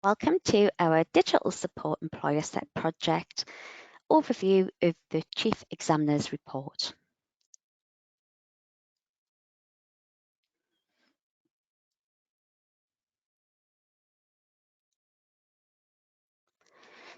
Welcome to our Digital Support Employer Set project overview of the Chief Examiner's report.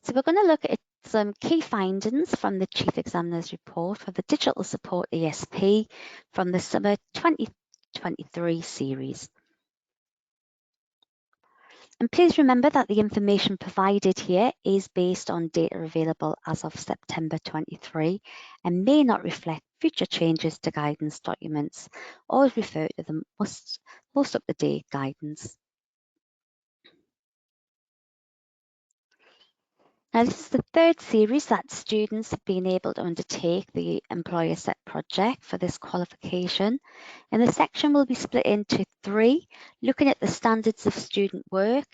So we're going to look at some key findings from the Chief Examiner's report for the Digital Support ESP from the summer 2023 series. And please remember that the information provided here is based on data available as of September 23 and may not reflect future changes to guidance documents. Always refer to the most up-to-date guidance. Now, this is the third series that students have been able to undertake the Employer Set project for this qualification. And the section will be split into three, looking at the standards of student work,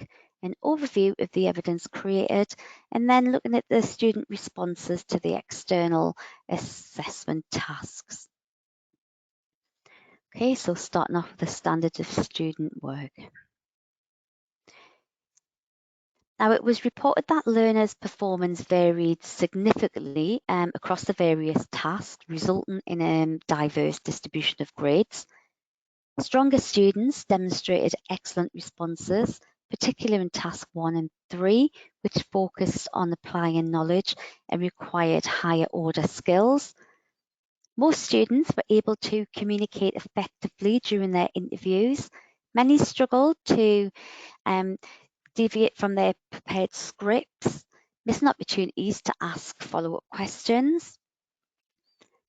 an overview of the evidence created, and then looking at the student responses to the external assessment tasks. Okay, so starting off with the standards of student work. Now, it was reported that learners' performance varied significantly across the various tasks, resulting in a diverse distribution of grades. Stronger students demonstrated excellent responses, particularly in task 1 and 3, which focused on applying knowledge and required higher order skills. Most students were able to communicate effectively during their interviews. Many struggled to deviate from their prepared scripts, missing opportunities to ask follow-up questions.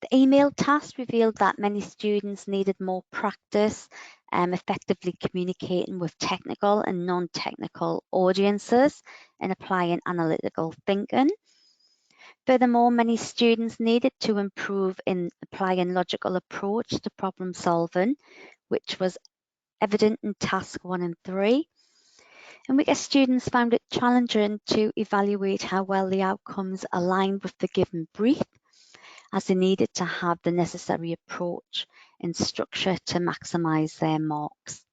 The email task revealed that many students needed more practice effectively communicating with technical and non-technical audiences and applying analytical thinking. Furthermore, many students needed to improve in applying logical approach to problem solving, which was evident in task 1 and 3. And weaker students found it challenging to evaluate how well the outcomes aligned with the given brief, as they needed to have the necessary approach and structure to maximise their marks.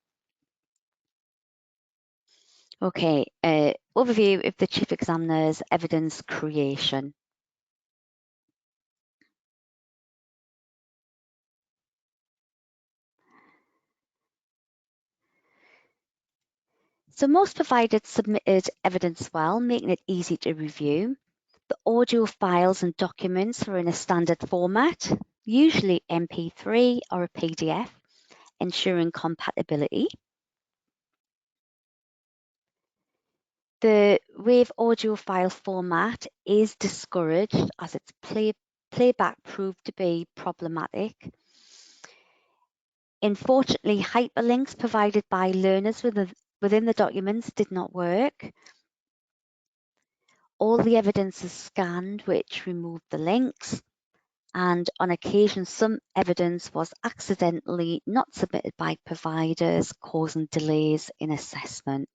Okay, overview of the Chief Examiner's evidence creation. So most providers submitted evidence well, making it easy to review. The audio files and documents were in a standard format, usually MP3 or a PDF, ensuring compatibility. The WAV audio file format is discouraged as its playback proved to be problematic. Unfortunately, hyperlinks provided by learners within the documents did not work. All the evidence is scanned, which removed the links. And on occasion, some evidence was accidentally not submitted by providers, causing delays in assessment.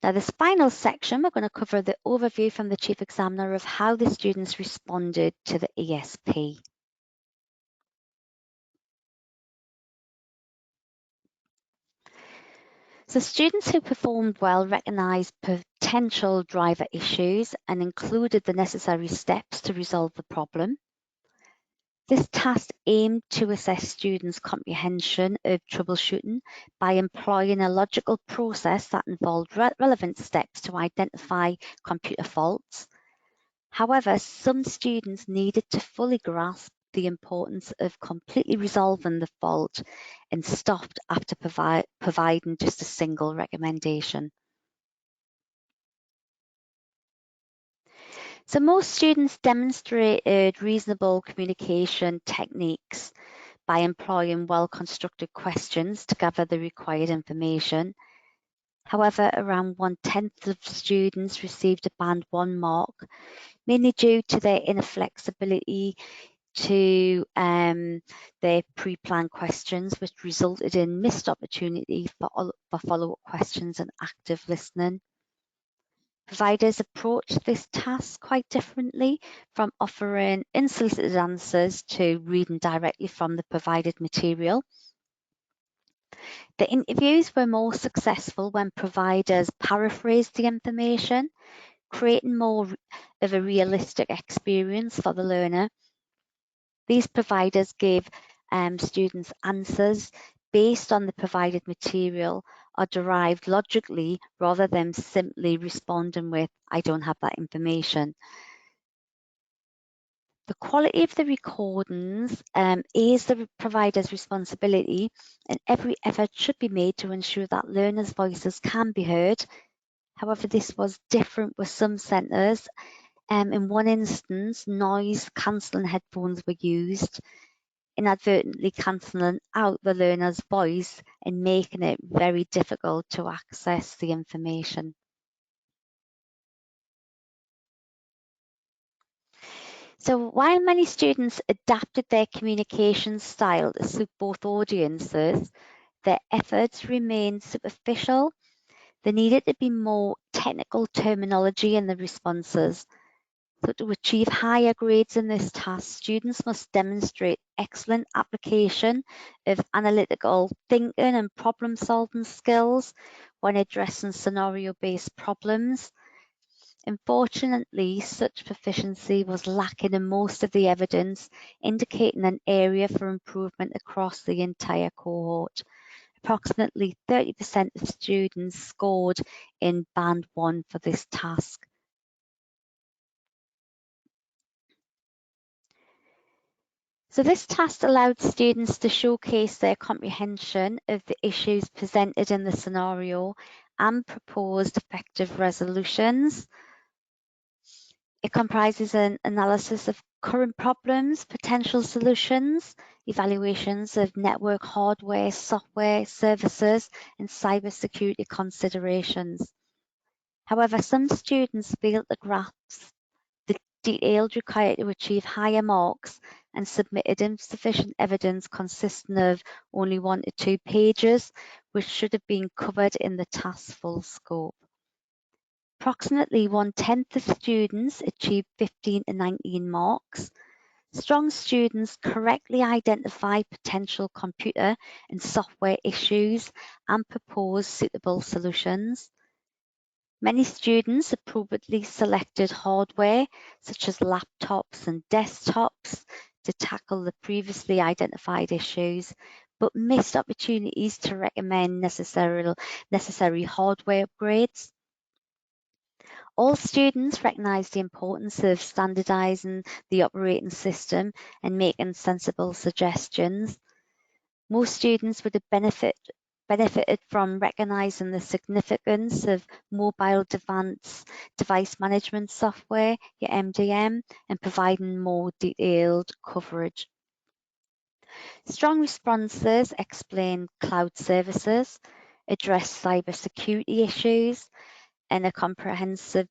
Now, this final section, we're going to cover the overview from the Chief Examiner of how the students responded to the ESP. So students who performed well recognised potential driver issues and included the necessary steps to resolve the problem. This task aimed to assess students' comprehension of troubleshooting by employing a logical process that involved relevant steps to identify computer faults. However, some students needed to fully grasp the importance of completely resolving the fault and stopped after providing just a single recommendation. So most students demonstrated reasonable communication techniques by employing well-constructed questions to gather the required information. However, around 1/10 of students received a band 1 mark, mainly due to their inflexibility to their pre-planned questions, which resulted in missed opportunity for follow-up questions and active listening. Providers approach this task quite differently, from offering unsolicited answers to reading directly from the provided material. The interviews were more successful when providers paraphrased the information, creating more of a realistic experience for the learner. These providers gave students answers based on the provided material or derived logically rather than simply responding with, I don't have that information. The quality of the recordings is the provider's responsibility, and every effort should be made to ensure that learners' voices can be heard. However, this was different with some centres. In one instance, noise cancelling headphones were used, inadvertently cancelling out the learner's voice and making it very difficult to access the information. So while many students adapted their communication style to suit both audiences, their efforts remained superficial. There needed to be more technical terminology in the responses. So to achieve higher grades in this task, students must demonstrate excellent application of analytical thinking and problem-solving skills when addressing scenario-based problems. Unfortunately, such proficiency was lacking in most of the evidence, indicating an area for improvement across the entire cohort. Approximately 30% of students scored in Band 1 for this task. So this task allowed students to showcase their comprehension of the issues presented in the scenario and proposed effective resolutions. It comprises an analysis of current problems, potential solutions, evaluations of network hardware, software, services, and cybersecurity considerations. However, some students failed to grasp the detail required to achieve higher marks and submitted insufficient evidence consisting of only 1 to 2 pages, which should have been covered in the task's full scope. Approximately 1/10 of students achieved 15 to 19 marks. Strong students correctly identify potential computer and software issues and propose suitable solutions. Many students appropriately selected hardware, such as laptops and desktops, to tackle the previously identified issues, but missed opportunities to recommend necessary hardware upgrades. All students recognise the importance of standardising the operating system and making sensible suggestions. Most students would have benefited from recognising the significance of mobile device management software, your MDM, and providing more detailed coverage. Strong responses explain cloud services, address cybersecurity issues, and a comprehensive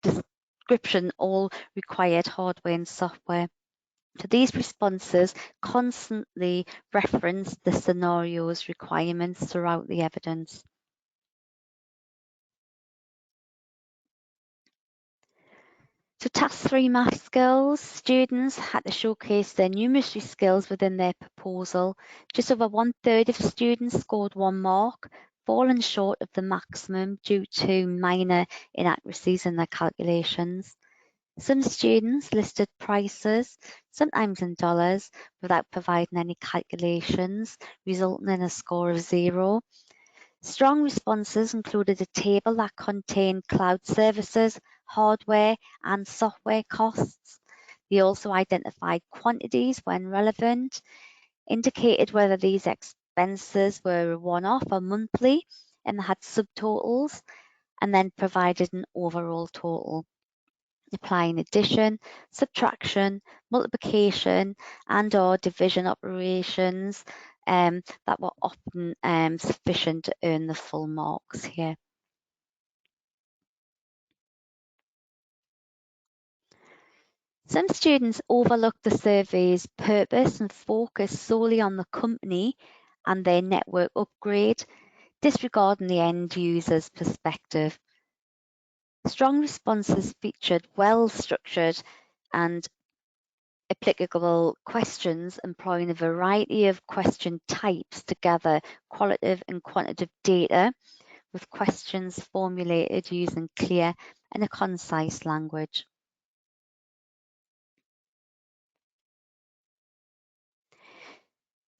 description all required hardware and software. So these responses constantly reference the scenario's requirements throughout the evidence. So task 3 math skills, students had to showcase their numeracy skills within their proposal. Just over 1/3 of students scored 1 mark, falling short of the maximum due to minor inaccuracies in their calculations. Some students listed prices, sometimes in dollars, without providing any calculations, resulting in a score of 0. Strong responses included a table that contained cloud services, hardware, and software costs. They also identified quantities when relevant, indicated whether these expenses were a one-off or monthly, and had subtotals, and then provided an overall total. Applying addition, subtraction, multiplication, and/or division operations that were often sufficient to earn the full marks here. Some students overlooked the survey's purpose and focused solely on the company and their network upgrade, disregarding the end user's perspective. Strong responses featured well-structured and applicable questions employing a variety of question types to gather qualitative and quantitative data, with questions formulated using clear and a concise language.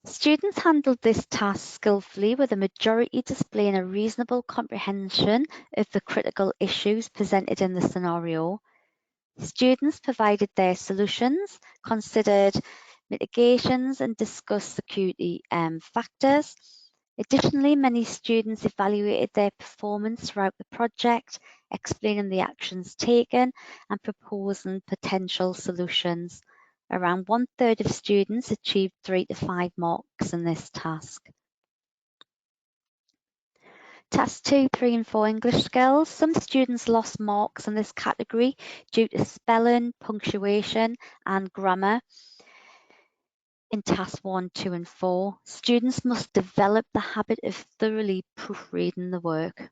Students handled this task skillfully, with a majority displaying a reasonable comprehension of the critical issues presented in the scenario. Students provided their solutions, considered mitigations, and discussed security factors. Additionally, many students evaluated their performance throughout the project, explaining the actions taken and proposing potential solutions. Around 1/3 of students achieved 3 to 5 marks in this task. Task 2, 3 and 4 English skills. Some students lost marks in this category due to spelling, punctuation and grammar. In task 1, 2 and 4, students must develop the habit of thoroughly proofreading the work.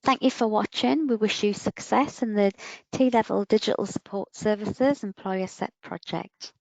Thank you for watching. We wish you success in the T-Level Digital Support Services Employer Set project.